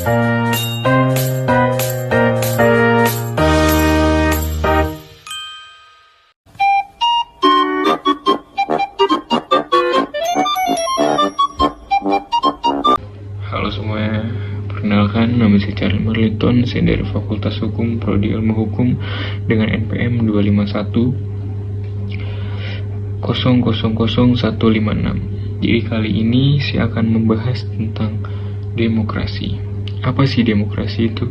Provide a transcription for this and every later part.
Halo semuanya, perkenalkan nama saya Charlie Merliton, saya dari Fakultas Hukum, Prodi Ilmu Hukum dengan NPM 251000156. Jadi kali ini saya akan membahas tentang demokrasi. Apa sih demokrasi itu?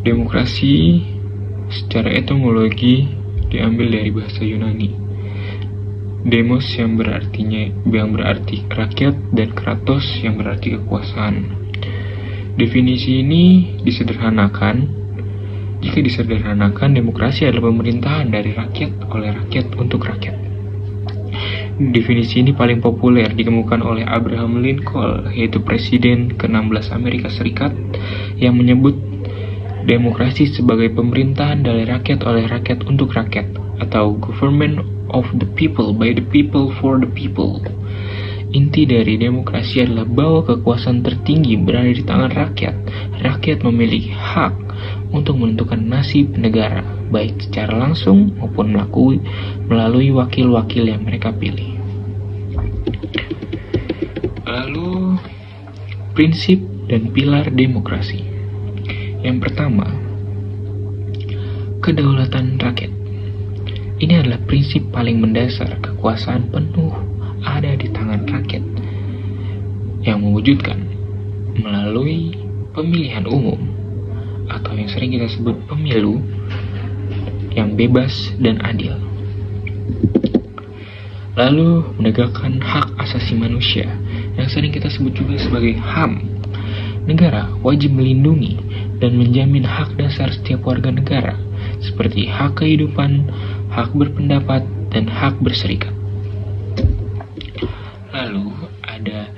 Demokrasi secara etimologi diambil dari bahasa Yunani. Demos yang berarti rakyat, dan kratos yang berarti kekuasaan. Definisi ini disederhanakan. Jika disederhanakan, demokrasi adalah pemerintahan dari rakyat, oleh rakyat, untuk rakyat. Definisi ini paling populer dikemukakan oleh Abraham Lincoln, yaitu Presiden ke-16 Amerika Serikat, yang menyebut demokrasi sebagai pemerintahan dari rakyat, oleh rakyat, untuk rakyat, atau government of the people, by the people, for the people. Inti dari demokrasi adalah bahwa kekuasaan tertinggi berada di tangan rakyat. Rakyat memiliki hak untuk menentukan nasib negara, baik secara langsung maupun melalui wakil-wakil yang mereka pilih. Lalu, prinsip dan pilar demokrasi. Yang pertama, kedaulatan rakyat. Ini adalah prinsip paling mendasar. Kekuasaan penuh ada di tangan rakyat yang mewujudkan melalui pemilihan umum atau yang sering kita sebut pemilu yang bebas dan adil. Lalu menegakkan hak asasi manusia yang sering kita sebut juga sebagai HAM. Negara wajib melindungi dan menjamin hak dasar setiap warga negara seperti hak kehidupan, hak berpendapat, dan hak berserikat. Lalu ada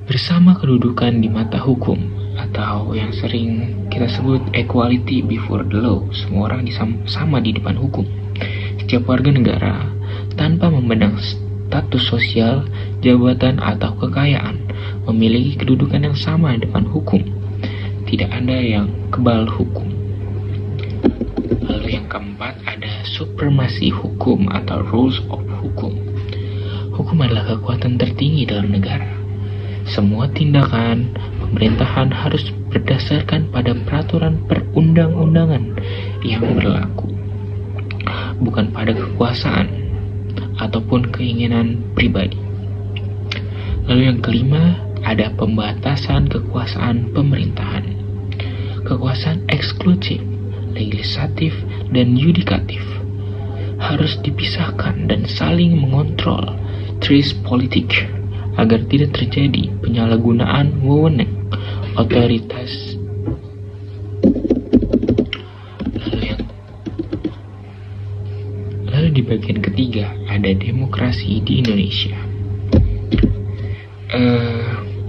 bersama kedudukan di mata hukum atau yang sering kita sebut equality before the law. Semua orang sama di depan hukum. Setiap warga negara tanpa memandang status sosial, jabatan, atau kekayaan memiliki kedudukan yang sama di depan hukum. Tidak ada yang kebal hukum. Lalu yang keempat ada supremasi hukum atau rules of hukum. Hukum adalah kekuatan tertinggi dalam negara. Semua tindakan pemerintahan harus berdasarkan pada peraturan perundang-undangan yang berlaku, bukan pada kekuasaan ataupun keinginan pribadi. Lalu yang kelima ada pembatasan kekuasaan pemerintahan. Kekuasaan eksklusif, legislatif, dan yudikatif harus dipisahkan dan saling mengontrol tris politik agar tidak terjadi penyalahgunaan wewenang otoritas. Lalu di bagian ketiga ada demokrasi di Indonesia.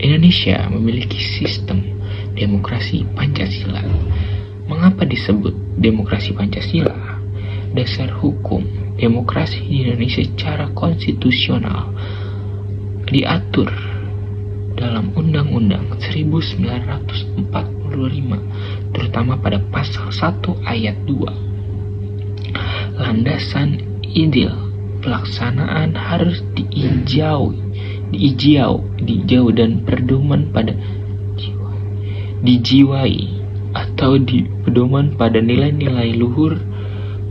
Indonesia memiliki sistem demokrasi Pancasila. Mengapa disebut demokrasi Pancasila? Dasar hukum demokrasi di Indonesia secara konstitusional diatur dalam Undang-Undang 1945, terutama pada pasal 1 ayat 2. Landasan ideal pelaksanaan harus diijau dan pedoman pada dijiwai atau pedoman pada nilai-nilai luhur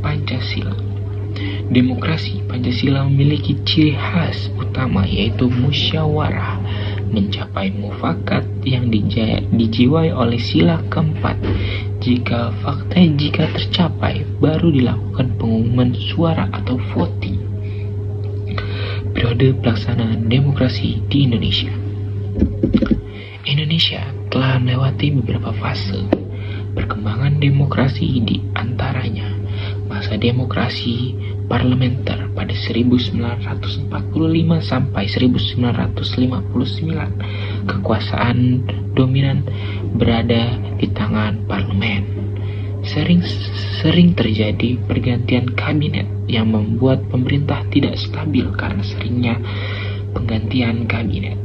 Pancasila. Demokrasi Pancasila memiliki ciri khas utama yaitu musyawarah, mencapai mufakat yang dijiwai oleh sila keempat. Jika tercapai, baru dilakukan pengumuman suara atau voting. Periode pelaksanaan demokrasi di Indonesia. Indonesia telah melewati beberapa fase perkembangan demokrasi, di antaranya masa demokrasi parlementer pada 1945 sampai 1959. Kekuasaan dominan berada di tangan parlemen. Sering terjadi pergantian kabinet yang membuat pemerintah tidak stabil karena seringnya penggantian kabinet.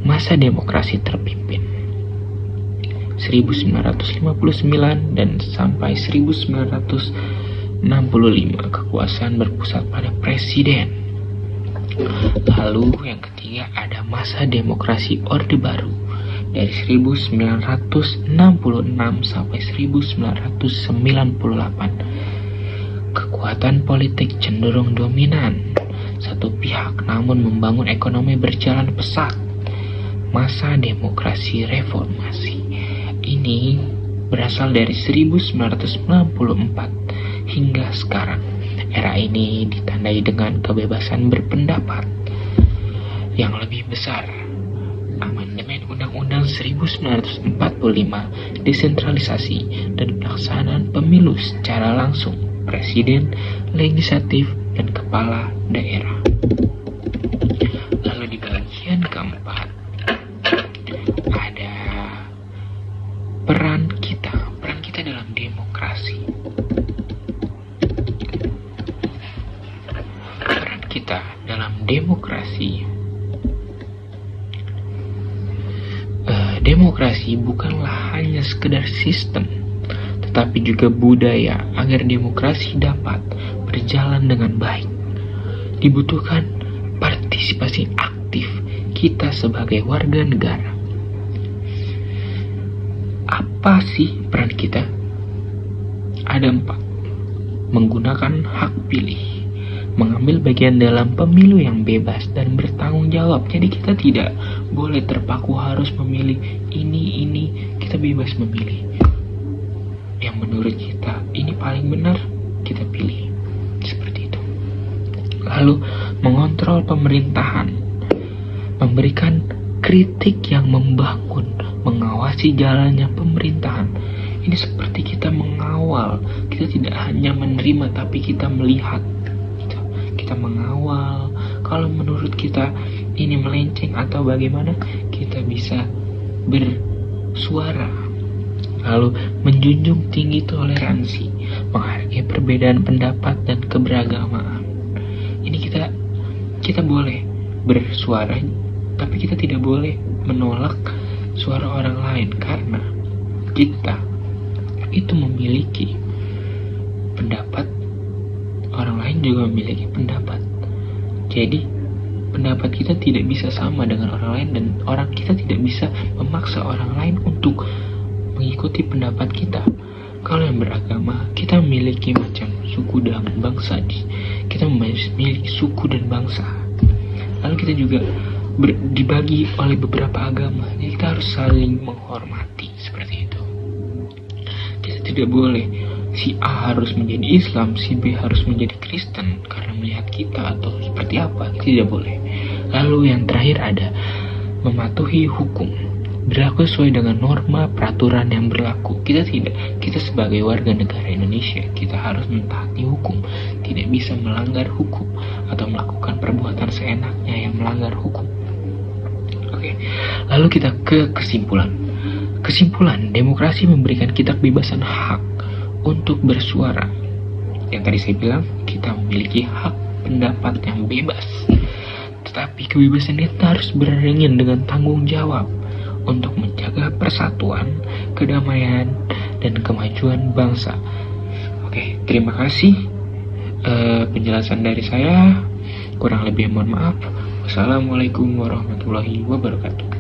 Masa demokrasi terpimpin. 1959 dan sampai 1965 kekuasaan berpusat pada presiden. Lalu yang ketiga ada masa demokrasi Orde Baru dari 1966 sampai 1998. Kekuatan politik cenderung dominan satu pihak, namun membangun ekonomi berjalan pesat. Masa demokrasi reformasi ini berasal dari 1994 hingga sekarang. Era ini ditandai dengan kebebasan berpendapat yang lebih besar. Amandemen Undang-Undang 1945, desentralisasi dan pelaksanaan pemilu secara langsung, presiden, legislatif, dan kepala daerah. Lalu di bagian keempat ada peran kita dalam demokrasi. Peran kita dalam demokrasi. Demokrasi bukanlah hanya sekedar sistem, tetapi juga budaya. Agar demokrasi dapat berjalan dengan baik, dibutuhkan partisipasi aktif kita sebagai warga negara. Apa sih peran kita? Ada 4. Menggunakan hak pilih, mengambil bagian dalam pemilu yang bebas dan bertanggung jawab. Jadi kita tidak boleh terpaku harus memilih ini, kita bebas memilih. Yang menurut kita ini paling benar, kita pilih. Seperti itu. Lalu mengontrol pemerintahan, memberikan kritik yang membangun, mengawasi jalannya pemerintahan. Ini seperti kita mengawal. Kita tidak hanya menerima, tapi kita melihat. Kita mengawal. Kalau menurut kita ini melenceng atau bagaimana, kita bisa bersuara. Lalu menjunjung tinggi toleransi, menghargai perbedaan pendapat dan keberagaman. Ini kita boleh bersuara, tapi kita tidak boleh menolak suara orang lain, karena kita itu memiliki pendapat, orang lain juga memiliki pendapat. Jadi pendapat kita tidak bisa sama dengan orang lain, dan kita tidak bisa memaksa orang lain untuk mengikuti pendapat kita. Kalau yang beragama, kita memiliki macam suku dan bangsa. Kita memiliki suku dan bangsa. Lalu kita juga dibagi oleh beberapa agama. Jadi kita harus saling menghormati, seperti itu. Kita tidak boleh si A harus menjadi Islam, si B harus menjadi Kristen karena melihat kita atau seperti apa. Kita tidak boleh. Lalu yang terakhir ada mematuhi hukum, berlaku sesuai dengan norma peraturan yang berlaku. Kita sebagai warga negara Indonesia, kita harus mentaati hukum, tidak bisa melanggar hukum atau melakukan perbuatan seenaknya yang melanggar hukum. Oke. Lalu kita ke kesimpulan. Demokrasi memberikan kita kebebasan hak untuk bersuara. Yang tadi saya bilang, kita memiliki hak pendapat yang bebas. Tetapi kebebasan itu harus beriringan dengan tanggung jawab untuk menjaga persatuan, kedamaian, dan kemajuan bangsa. Oke, terima kasih penjelasan dari saya. Kurang lebih mohon maaf. Wassalamualaikum warahmatullahi wabarakatuh.